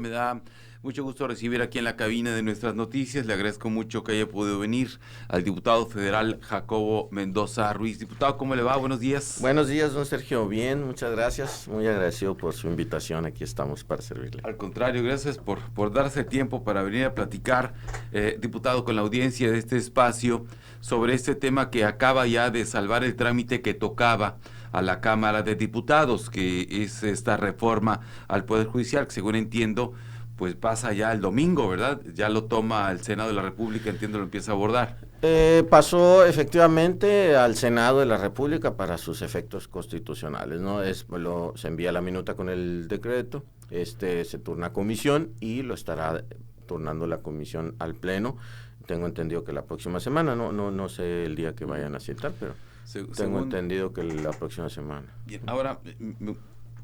Me da mucho gusto recibir aquí en la cabina de Nuestras Noticias. Le agradezco mucho que haya podido venir al diputado federal Jacobo Mendoza Ruiz. Diputado, ¿cómo le va? Buenos días. Buenos días, don Sergio. Bien, muchas gracias. Muy agradecido por su invitación. Aquí estamos para servirle. Al contrario, gracias por darse tiempo para venir a platicar, diputado, con la audiencia de este espacio sobre este tema que acaba ya de salvar el trámite que tocaba a la Cámara de Diputados, que es esta reforma al Poder Judicial, que según entiendo, pues pasa ya el domingo, ¿verdad? Ya lo toma el Senado de la República, entiendo, lo empieza a abordar. Pasó efectivamente al Senado de la República para sus efectos constitucionales, ¿no? Se envía la minuta con el decreto, se turna a comisión y lo estará turnando la comisión al Pleno. Tengo entendido que la próxima semana, no sé el día que vayan a citar, pero tengo entendido que la próxima semana. Bien, ahora,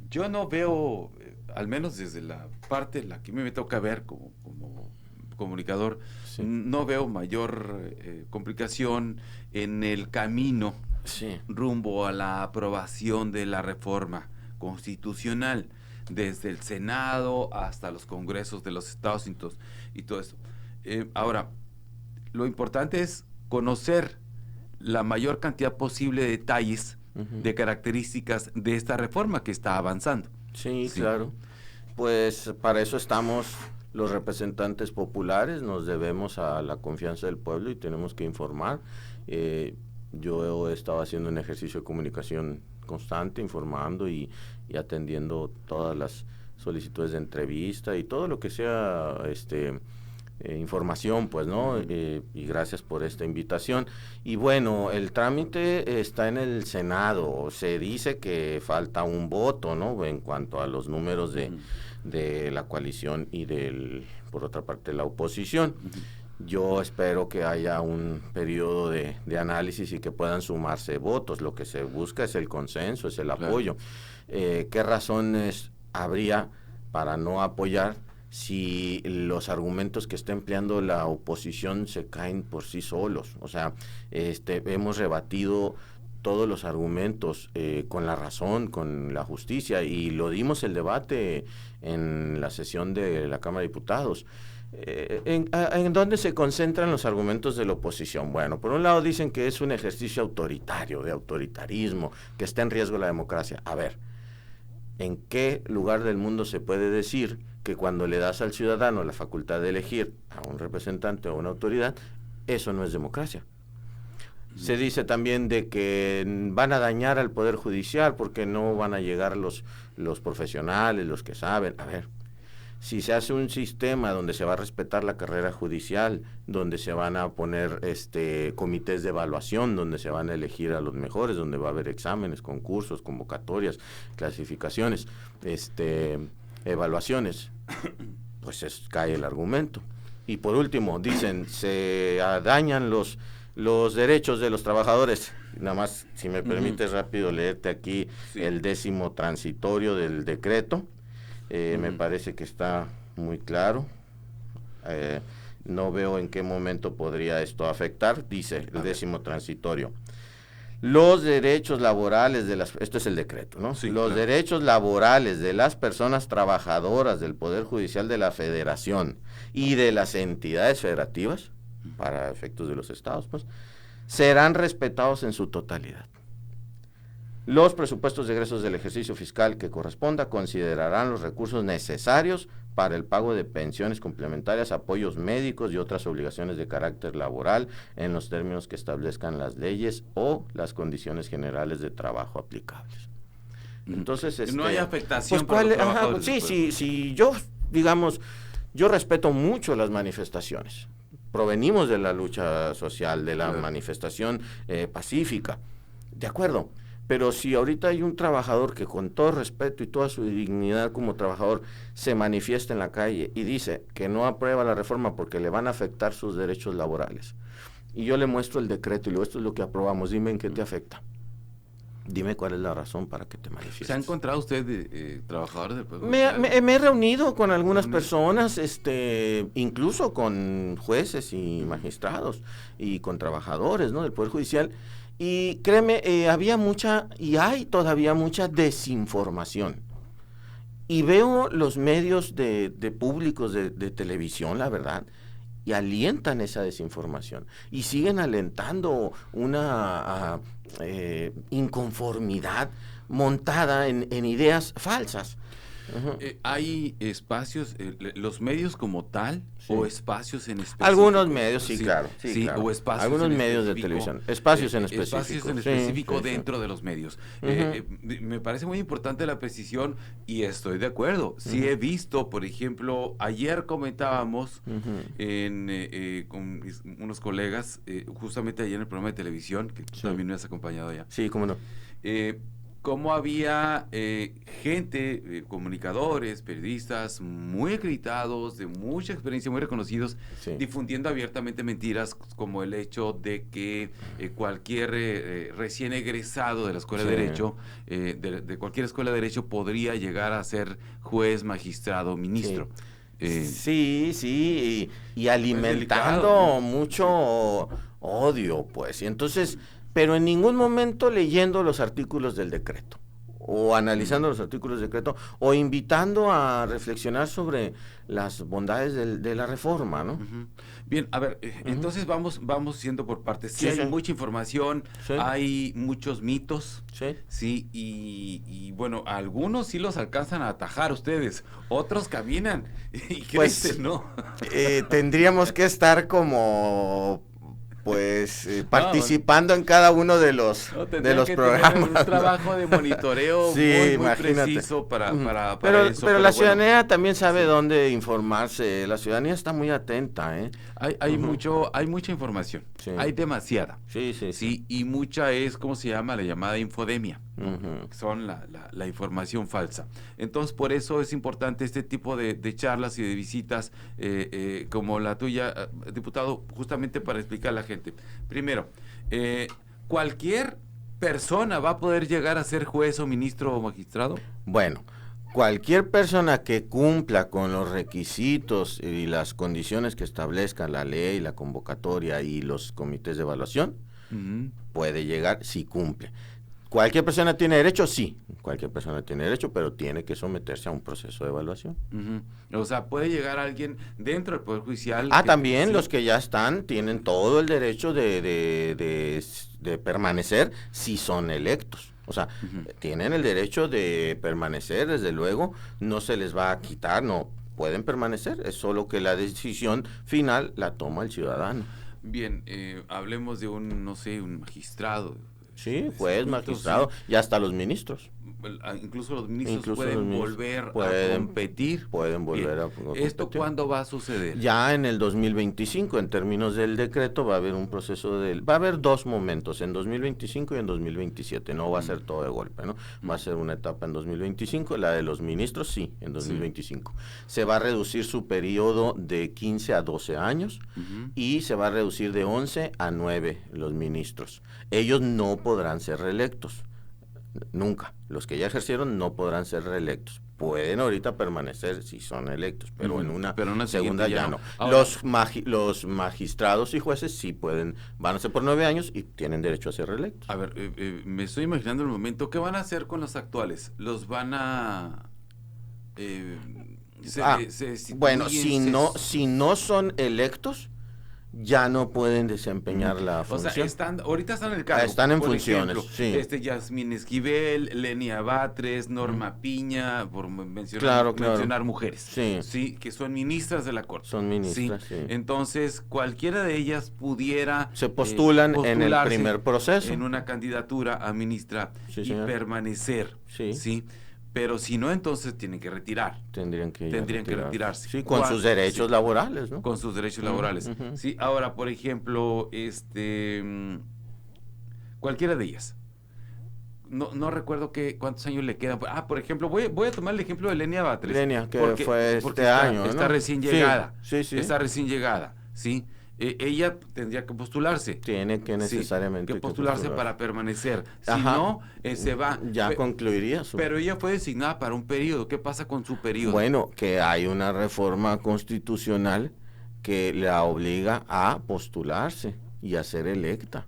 yo no veo, al menos desde la parte en la que me toca ver como comunicador, sí, no veo mayor complicación en el camino, sí, rumbo a la aprobación de la reforma constitucional, desde el Senado hasta los congresos de los estados y todo eso. Ahora, lo importante es conocer la mayor cantidad posible de detalles, de características de esta reforma que está avanzando. Sí, claro. Pues para eso estamos los representantes populares, nos debemos a la confianza del pueblo y tenemos que informar. Yo he estado haciendo un ejercicio de comunicación constante, informando y atendiendo todas las solicitudes de entrevista y todo lo que sea información, pues, ¿no? Y gracias por esta invitación. Y bueno, el trámite está en el Senado. Se dice que falta un voto, ¿no? En cuanto a los números de la coalición y por otra parte, la oposición. Yo espero que haya un periodo de análisis y que puedan sumarse votos. Lo que se busca es el consenso, es el apoyo. ¿Qué razones habría para no apoyar si los argumentos que está empleando la oposición se caen por sí solos? O sea, hemos rebatido todos los argumentos con la razón, con la justicia, y lo dimos el debate en la sesión de la Cámara de Diputados. ¿En dónde se concentran los argumentos de la oposición? Bueno, por un lado dicen que es un ejercicio autoritario, de autoritarismo, que está en riesgo la democracia. A ver, ¿en qué lugar del mundo se puede decir que cuando le das al ciudadano la facultad de elegir a un representante o una autoridad, eso no es democracia? Se dice también de que van a dañar al Poder Judicial porque no van a llegar los profesionales, los que saben. A ver, si se hace un sistema donde se va a respetar la carrera judicial, donde se van a poner comités de evaluación, donde se van a elegir a los mejores, donde va a haber exámenes, concursos, convocatorias, clasificaciones, evaluaciones, pues cae el argumento. Y por último, dicen, se dañan los derechos de los trabajadores. Nada más, si me permites rápido leerte aquí el 10º transitorio del decreto. Me parece que está muy claro. No veo en qué momento podría esto afectar. Dice el 10º transitorio: los derechos laborales esto es el decreto, ¿no? Sí, los derechos laborales de las personas trabajadoras del Poder Judicial de la Federación y de las entidades federativas, para efectos de los estados, pues, serán respetados en su totalidad. Los presupuestos de egresos del ejercicio fiscal que corresponda considerarán los recursos necesarios para el pago de pensiones complementarias, apoyos médicos y otras obligaciones de carácter laboral en los términos que establezcan las leyes o las condiciones generales de trabajo aplicables. Entonces, no hay afectación pues, para los trabajadores. Sí, yo respeto mucho las manifestaciones. Provenimos de la lucha social, de la manifestación pacífica, de acuerdo. Pero si ahorita hay un trabajador que con todo respeto y toda su dignidad como trabajador se manifiesta en la calle y dice que no aprueba la reforma porque le van a afectar sus derechos laborales, y yo le muestro el decreto y le digo, esto es lo que aprobamos, dime en qué te afecta. Dime cuál es la razón para que te manifiestes. ¿Se ha encontrado usted trabajadores del Poder Judicial? Me he reunido con algunas personas, incluso con jueces y magistrados y con trabajadores, ¿no?, del Poder Judicial. Y créeme, había mucha, y hay todavía mucha desinformación. Y veo los medios de públicos de televisión, la verdad, y alientan esa desinformación. Y siguen alentando una inconformidad montada en ideas falsas. Uh-huh. ¿Hay espacios, los medios como tal, Sí. o espacios en específico? Algunos medios, sí, claro. Sí, claro. o espacios Algunos en medios de específico, televisión. Espacios en específico. Espacios en Sí, específico sí, sí. dentro de los medios. Uh-huh. Me parece muy importante la precisión y estoy de acuerdo. Sí Uh-huh. he visto, por ejemplo, ayer comentábamos Uh-huh. con unos colegas, justamente ayer en el programa de televisión, que Sí. también me has acompañado ya. Sí, cómo no. Cómo había gente, comunicadores, periodistas muy acreditados, de mucha experiencia, muy reconocidos, Sí. difundiendo abiertamente mentiras como el hecho de que cualquier recién egresado de la escuela Sí. de Derecho, de cualquier escuela de Derecho, podría llegar a ser juez, magistrado, ministro. Sí, y alimentando delicado, ¿no? mucho odio, pues. Y entonces, pero en ningún momento leyendo los artículos del decreto, o analizando los artículos del decreto, o invitando a reflexionar sobre las bondades de la reforma, ¿no? Ujú. Bien, a ver, entonces vamos siendo por partes. Sí, Sí, hay sí. mucha información, Sí. hay muchos mitos, Sí. sí, y bueno, algunos sí los alcanzan a atajar ustedes, otros caminan y Pues, crecen, ¿no? Tendríamos que estar como participando en cada uno de los Tendrían que programas, tener un ¿no? trabajo de monitoreo Sí, muy imagínate. preciso para Pero eso. la bueno, ciudadanía también sabe sí. dónde informarse. La ciudadanía está muy atenta, ¿eh? Hay Ujú. hay mucha información, Sí. hay demasiada. Sí. Sí, y mucha es, ¿cómo se llama? La llamada infodemia. Ujú. Son la información falsa. Entonces, por eso es importante este tipo de charlas y de visitas como la tuya, diputado, justamente para explicar a la gente. Primero, cualquier persona va a poder llegar a ser juez o ministro o magistrado. Bueno, cualquier persona que cumpla con los requisitos y las condiciones que establezcan la ley, la convocatoria y los comités de evaluación, Ujú. puede llegar si cumple. ¿Cualquier persona tiene derecho? Sí, cualquier persona tiene derecho, pero tiene que someterse a un proceso de evaluación. Ujú. O sea, puede llegar alguien dentro del Poder Judicial. También sí. los que ya están tienen todo el derecho de permanecer si son electos. O sea, Ujú. tienen el derecho de permanecer, desde luego, no se les va a quitar, no, pueden permanecer, es solo que la decisión final la toma el ciudadano. Bien, hablemos de no sé, un magistrado. Sí, juez, magistrado Sí. y hasta los ministros. Incluso los ministros Incluso pueden los ministros volver a pueden- competir. Pueden volver a ¿Esto competir. cuándo va a suceder? Ya en el 2025, en términos del decreto, va a haber un proceso va a haber dos momentos, en 2025 y en 2027, no va a ser todo de golpe, ¿no? Va a ser una etapa en 2025, la de los ministros, sí, en 2025. Se va a reducir su periodo de 15 a 12 años Ujú. y se va a reducir de 11 a 9 los ministros. Ellos no podrán ser reelectos. Nunca. Los que ya ejercieron no podrán ser reelectos. Pueden ahorita permanecer si son electos, pero en una segunda ya no. Ahora, Los magistrados y jueces sí pueden, van a ser por 9 años y tienen derecho a ser reelectos. a ver, me estoy imaginando el momento. ¿Qué van a hacer con los actuales? ¿Los van a... Bueno, si no son electos, ya no pueden desempeñar la función. O sea, ahorita están en el cargo. Están en por funciones, ejemplo, sí. Yasmín Esquivel, Lenia Batres, Norma Piña, por mencionar mujeres. Sí. Que son ministras de la Corte. Son ministras, sí. Entonces, cualquiera de ellas pudiera... Se postulan en el primer proceso. En una candidatura a ministra y permanecer. Sí. Pero si no, entonces tienen que retirar. Tendrían que retirarse. Sí, con sus derechos laborales, ¿no? Con sus derechos laborales. Uh-huh. Sí, ahora, por ejemplo, cualquiera de ellas. No recuerdo cuántos años le quedan. Por ejemplo, voy a tomar el ejemplo de Lenia Batres. Lenia, que fue este año, está ¿no? recién llegada. Sí. Está recién llegada, ¿sí? Ella tendría que postularse. Tiene que necesariamente postularse para permanecer. Si no, se va. Ya concluiría Pero ella fue designada para un periodo. ¿Qué pasa con su periodo? Bueno, que hay una reforma constitucional que la obliga a postularse y a ser electa.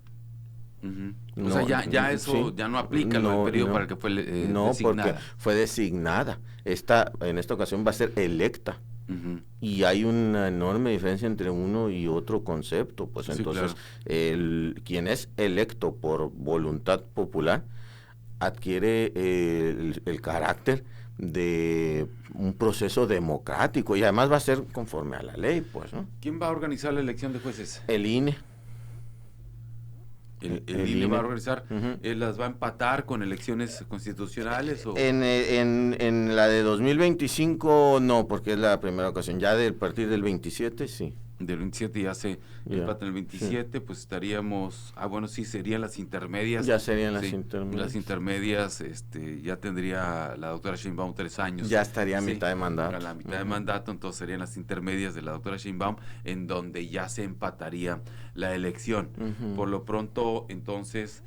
Uh-huh. O sea, ya eso sí, ya no aplica el periodo para el que fue no, designada. porque fue designada. En esta ocasión va a ser electa. Uh-huh. Y hay una enorme diferencia entre uno y otro concepto. Pues Sí, entonces, claro. quien es electo por voluntad popular adquiere el carácter de un proceso democrático y además va a ser conforme a la ley, pues, ¿no? ¿Quién va a organizar la elección de jueces? El INE. El INE va a organizar. ¿Las va a empatar con elecciones constitucionales? ¿O? En la de 2025 no, porque es la primera ocasión. Ya a partir del 27 sí. Del 27 ya se empata en el 27, sí. Pues estaríamos, bueno, sí, serían las intermedias. Ya serían las sí, intermedias. Las intermedias, ya tendría la doctora Sheinbaum 3 años. Ya estaría a sí, mitad de mandato. A la mitad de mandato, entonces serían las intermedias de la doctora Sheinbaum, en donde ya se empataría la elección. Por lo pronto, entonces,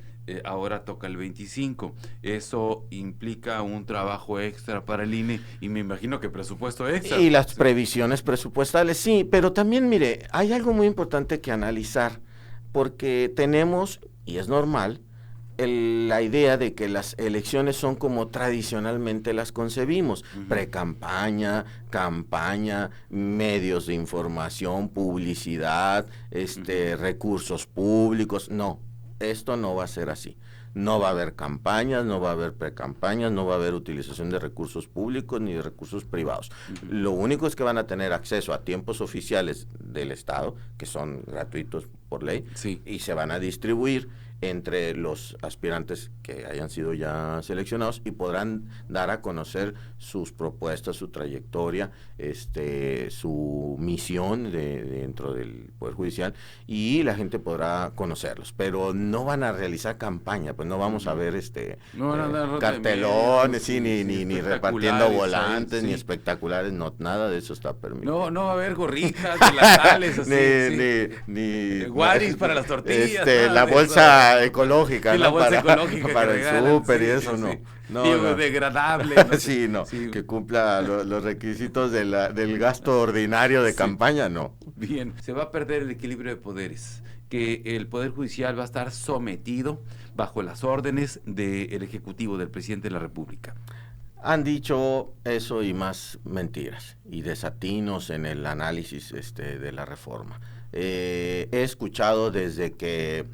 ahora toca el 25. Eso implica un trabajo extra para el INE y me imagino que presupuesto extra. Y las previsiones presupuestales, sí, pero también, mire, hay algo muy importante que analizar, porque tenemos, y es normal, la idea de que las elecciones son como tradicionalmente las concebimos, precampaña, campaña, medios de información, publicidad, recursos públicos. No, esto no va a ser así. No va a haber campañas, no va a haber precampañas, no va a haber utilización de recursos públicos ni de recursos privados. Lo único es que van a tener acceso a tiempos oficiales del Estado, que son gratuitos por ley, sí. Y se van a distribuir entre los aspirantes que hayan sido ya seleccionados y podrán dar a conocer sus propuestas, su trayectoria, su misión dentro del Poder Judicial, y la gente podrá conocerlos, pero no van a realizar campaña, pues no vamos a ver no van a dar cartelones, ni repartiendo volantes, sí. ni espectaculares, no, nada de eso está permitido. No va a haber gorritas, delatales, así, ni guaris para las tortillas, la bolsa ecológica, sí, ¿no? La bolsa ecológica para el súper y eso, sí, no. Sí. No, biodegradable. Sí, no. Sí. Que cumpla los requisitos del gasto ordinario de campaña, no. Bien, se va a perder el equilibrio de poderes, que el Poder Judicial va a estar sometido bajo las órdenes del Ejecutivo, del Presidente de la República. Han dicho eso y más mentiras y desatinos en el análisis de la reforma. He escuchado desde que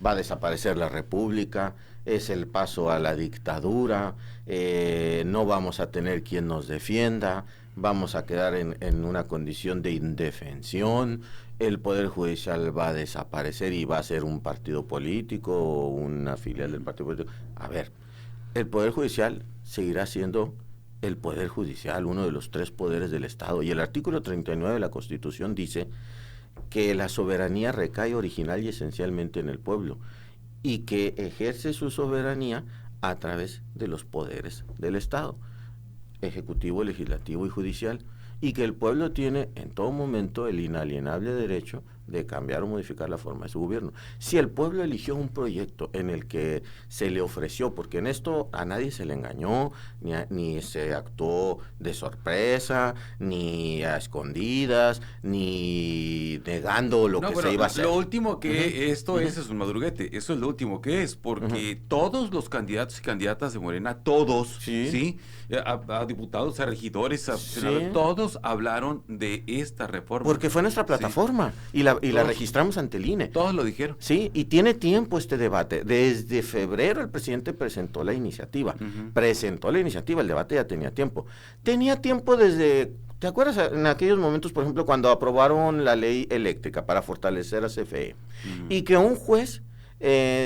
va a desaparecer la República, es el paso a la dictadura, no vamos a tener quien nos defienda, vamos a quedar en una condición de indefensión, el Poder Judicial va a desaparecer y va a ser un partido político o una filial del partido político. A ver, el Poder Judicial seguirá siendo el Poder Judicial, uno de los 3 poderes del Estado, y el artículo 39 de la Constitución dice que la soberanía recae original y esencialmente en el pueblo y que ejerce su soberanía a través de los poderes del Estado, ejecutivo, legislativo y judicial, y que el pueblo tiene en todo momento el inalienable derecho de cambiar o modificar la forma de su gobierno. Si el pueblo eligió un proyecto en el que se le ofreció, porque en esto a nadie se le engañó, ni se actuó de sorpresa, ni a escondidas, ni negando lo que se iba a hacer. Lo último que es un madruguete, eso es lo último que es, porque todos los candidatos y candidatas de Morena, todos, ¿sí? A diputados, a regidores, a senadores, todos hablaron de esta reforma. Porque fue nuestra plataforma, y la registramos ante el INE. Todos lo dijeron. Sí, y tiene tiempo este debate. Desde febrero el presidente presentó la iniciativa. El debate ya tenía tiempo. Tenía tiempo desde... ¿Te acuerdas en aquellos momentos, por ejemplo, cuando aprobaron la ley eléctrica para fortalecer a CFE? Y que un juez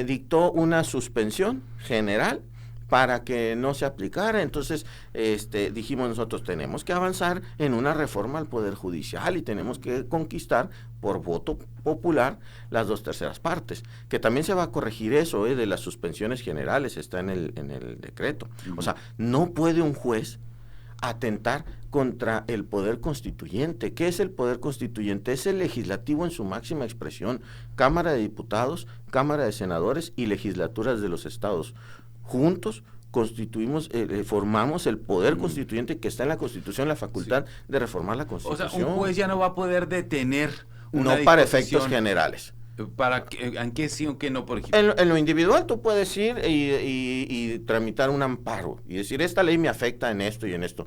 dictó una suspensión general para que no se aplicara. Entonces, dijimos nosotros, tenemos que avanzar en una reforma al Poder Judicial y tenemos que conquistar por voto popular las 2/3 partes, que también se va a corregir eso, de las suspensiones generales, está en el decreto. O sea, no puede un juez atentar contra el poder constituyente. ¿Qué es el poder constituyente? Es el legislativo en su máxima expresión, Cámara de Diputados, Cámara de Senadores y legislaturas de los estados. Juntos constituimos, formamos el poder constituyente que está en la Constitución, la facultad de reformar la Constitución. O sea, un juez ya no va a poder detener una disposición, para efectos generales. ¿En qué sí o en qué no, por ejemplo? En lo individual tú puedes ir y tramitar un amparo y decir, esta ley me afecta en esto y en esto.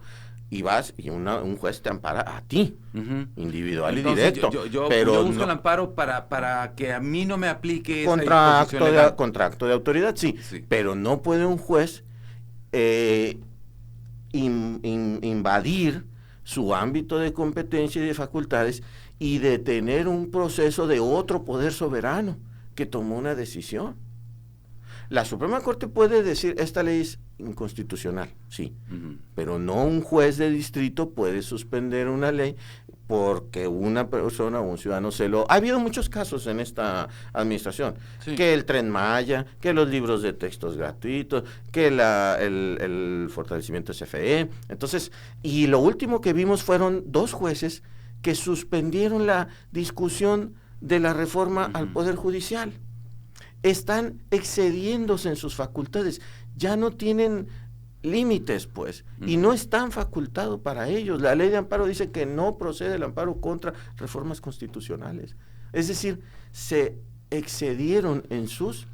Y vas y un juez te ampara a ti, Ujú. individual y Entonces, directo. yo pero busco no, el amparo para que a mí no me aplique esa disposición legal. contra acto de autoridad, sí. Sí. Pero no puede un juez eh, invadir su ámbito de competencia y de facultades y detener un proceso de otro poder soberano que tomó una decisión. La Suprema Corte puede decir, esta ley es inconstitucional, sí, pero no un juez de distrito puede suspender una ley porque una persona o un ciudadano se lo... Ha habido muchos casos en esta administración, Sí. que el Tren Maya, que los libros de textos gratuitos, que el fortalecimiento de CFE. Entonces, y lo último que vimos fueron 2 jueces que suspendieron la discusión de la reforma al Poder Judicial. Están excediéndose en sus facultades, ya no tienen límites, pues, y no están facultados para ellos. La ley de amparo dice que no procede el amparo contra reformas constitucionales. Es decir, se excedieron en sus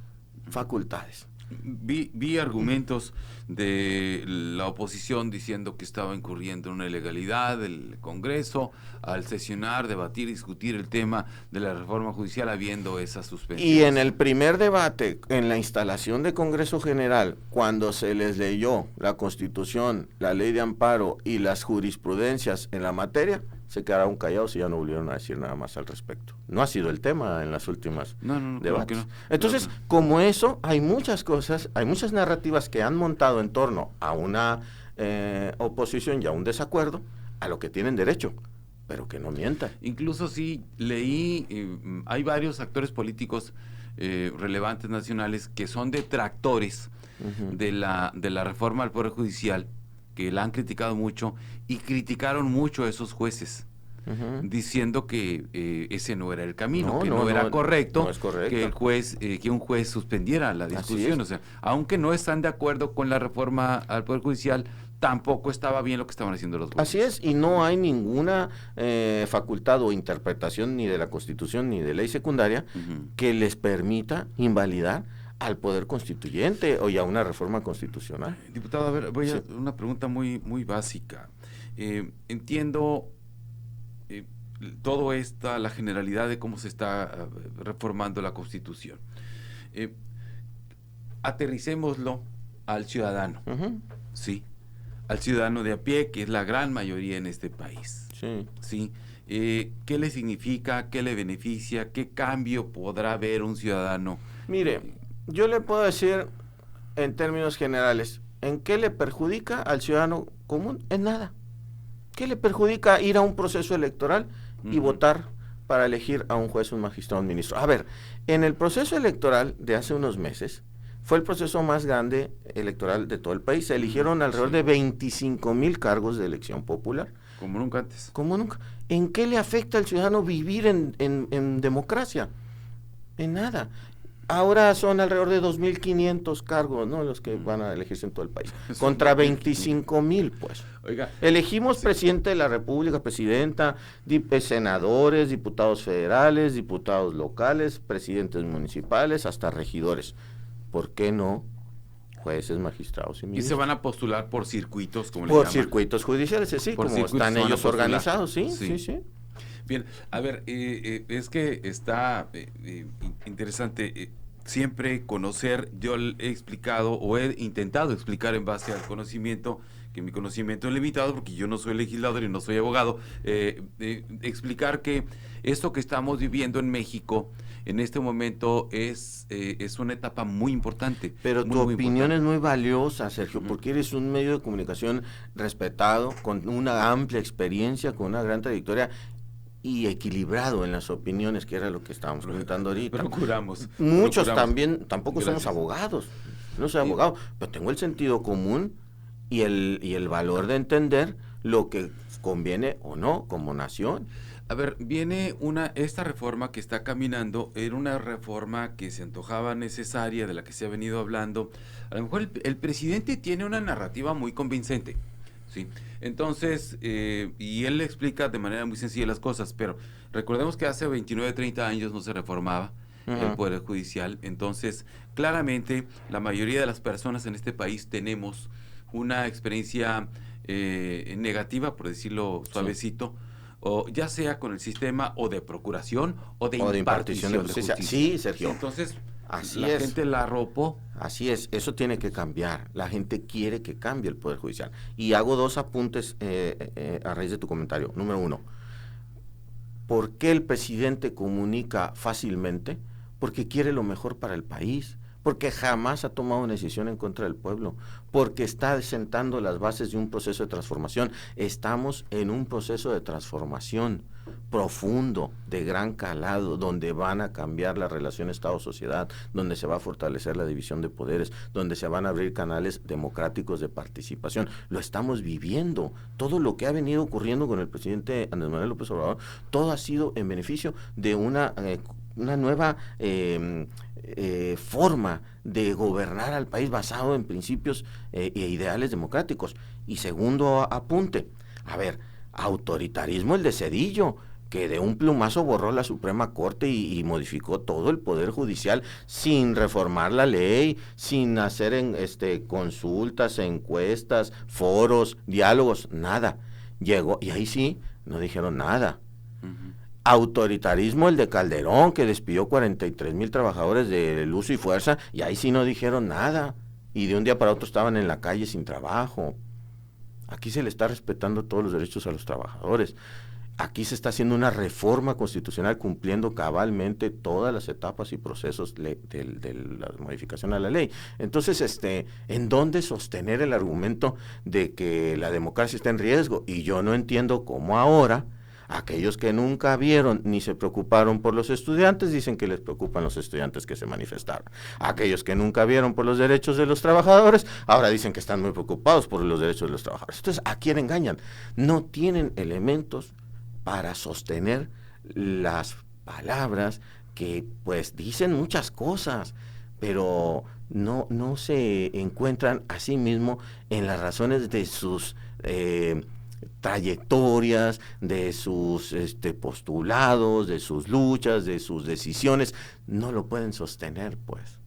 facultades. Vi argumentos de la oposición diciendo que estaba incurriendo en una ilegalidad del Congreso al sesionar, debatir y discutir el tema de la reforma judicial habiendo esa suspensión. Y en el primer debate, en la instalación de Congreso General, cuando se les leyó la Constitución, la Ley de Amparo y las jurisprudencias en la materia, se quedaron callados y ya no volvieron a decir nada más al respecto. No ha sido el tema en las últimas debates. Claro que no. Entonces, Claro. como eso, hay muchas cosas, hay muchas narrativas que han montado en torno a una oposición y a un desacuerdo, a lo que tienen derecho, pero que no mientan. Incluso sí leí, hay varios actores políticos relevantes nacionales que son detractores de la reforma al Poder Judicial, que la han criticado mucho y criticaron mucho a esos jueces, diciendo que ese no era el camino, que no era correcto, no es correcto, que un juez suspendiera la discusión. O sea, aunque no están de acuerdo con la reforma al Poder Judicial, tampoco estaba bien lo que estaban haciendo los jueces. Así es, y no hay ninguna facultad o interpretación ni de la Constitución ni de ley secundaria que les permita invalidar al Poder Constituyente o ya una reforma constitucional. Diputado, a ver, voy a una pregunta muy, muy básica. Entiendo todo la generalidad de cómo se está reformando la Constitución. Aterricémoslo al ciudadano, ¿sí? Al ciudadano de a pie, que es la gran mayoría en este país. ¿Sí? ¿Qué le significa? ¿Qué le beneficia? ¿Qué cambio podrá ver un ciudadano? Mire, yo le puedo decir en términos generales, ¿en qué le perjudica al ciudadano común? En nada. ¿Qué le perjudica ir a un proceso electoral y votar para elegir a un juez, un magistrado, un ministro? A ver, en el proceso electoral de hace unos meses, fue el proceso más grande electoral de todo el país. Se eligieron alrededor de 25,000 cargos de elección popular. Como nunca antes. Como nunca. ¿En qué le afecta al ciudadano vivir en democracia? En nada. Ahora son alrededor de 2,500 cargos, ¿no?, los que van a elegirse en todo el país. Contra 25,000, pues. Oiga, elegimos presidente de la República, presidenta, senadores, diputados federales, diputados locales, presidentes municipales, hasta regidores. ¿Por qué no jueces, magistrados y ministros? Y se van a postular por circuitos, como le Por llaman. circuitos judiciales, sí, Por como circuitos están se van a ellos postular. organizados, sí. Bien, a ver, es que está interesante siempre conocer. Yo he explicado o he intentado explicar en base al conocimiento, que mi conocimiento es limitado porque yo no soy legislador y no soy abogado, explicar que esto que estamos viviendo en México en este momento es una etapa muy importante. Pero muy, tu muy opinión importante. es muy valiosa, Sergio, porque eres un medio de comunicación respetado, con una amplia experiencia, con una gran trayectoria y equilibrado en las opiniones, que era lo que estábamos comentando ahorita. Procuramos. Muchos también, tampoco Gracias. somos abogados, no soy abogado, pero tengo el sentido común y el valor de entender lo que conviene o no como nación. A ver, viene esta reforma que está caminando, era una reforma que se antojaba necesaria, de la que se ha venido hablando. A lo mejor el presidente tiene una narrativa muy convincente, ¿sí? Entonces, y él le explica de manera muy sencilla las cosas, pero recordemos que hace 29, 30 años no se reformaba, el Poder Judicial. Entonces, claramente, la mayoría de las personas en este país tenemos una experiencia negativa, por decirlo suavecito, o ya sea con el sistema o de procuración o de impartición de justicia. Sí, Sergio. Entonces, así la gente la arropó. Así es, eso tiene que cambiar. La gente quiere que cambie el Poder Judicial. Y hago dos apuntes a raíz de tu comentario. Número uno, ¿por qué el presidente comunica fácilmente? Porque quiere lo mejor para el país, porque jamás ha tomado una decisión en contra del pueblo, porque está sentando las bases de un proceso de transformación. Estamos en un proceso de transformación profundo, de gran calado, donde van a cambiar la relación Estado-sociedad, donde se va a fortalecer la división de poderes, donde se van a abrir canales democráticos de participación. Lo estamos viviendo. Todo lo que ha venido ocurriendo con el presidente Andrés Manuel López Obrador, todo ha sido en beneficio de una nueva forma de gobernar al país basado en principios e ideales democráticos. Y segundo apunte, a ver, autoritarismo el de Zedillo, que de un plumazo borró la Suprema Corte y modificó todo el Poder Judicial sin reformar la ley, sin hacer consultas, encuestas, foros, diálogos, nada. Llegó, y ahí sí, no dijeron nada. Autoritarismo el de Calderón, que despidió 43,000 trabajadores de Luz y Fuerza, y ahí sí no dijeron nada. Y de un día para otro estaban en la calle sin trabajo. Aquí se le está respetando todos los derechos a los trabajadores. Aquí se está haciendo una reforma constitucional cumpliendo cabalmente todas las etapas y procesos de la modificación a la ley. Entonces, ¿en dónde sostener el argumento de que la democracia está en riesgo? Y yo no entiendo cómo ahora aquellos que nunca vieron ni se preocuparon por los estudiantes dicen que les preocupan los estudiantes que se manifestaron. Aquellos que nunca vieron por los derechos de los trabajadores ahora dicen que están muy preocupados por los derechos de los trabajadores. Entonces, ¿a quién engañan? No tienen elementos para sostener las palabras que pues dicen muchas cosas, pero no se encuentran a sí mismo en las razones de sus trayectorias, de sus postulados, de sus luchas, de sus decisiones. No lo pueden sostener, pues.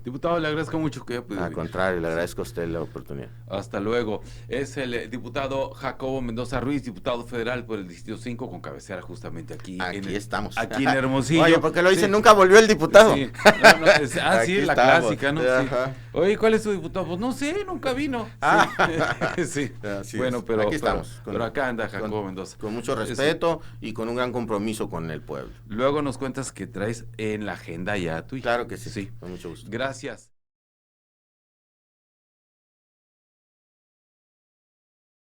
Diputado, le agradezco mucho que haya podido Al contrario, le agradezco a usted la oportunidad. Hasta luego. Es el diputado Jacobo Mendoza Ruiz, diputado federal por el Distrito 5, con cabecera justamente aquí. Estamos. Aquí en Hermosillo. Oye, porque lo dicen, nunca volvió el diputado. Sí, sí, la clásica, ¿no? Sí. Oye, ¿cuál es tu diputado? Pues no sé, nunca vino. Sí. Sí. Bueno, pero aquí estamos. Pero acá anda Jacobo Mendoza. Con mucho respeto y con un gran compromiso con el pueblo. Luego nos cuentas que traes en la agenda ya tu hija. Claro que sí. Con mucho gusto. Gracias.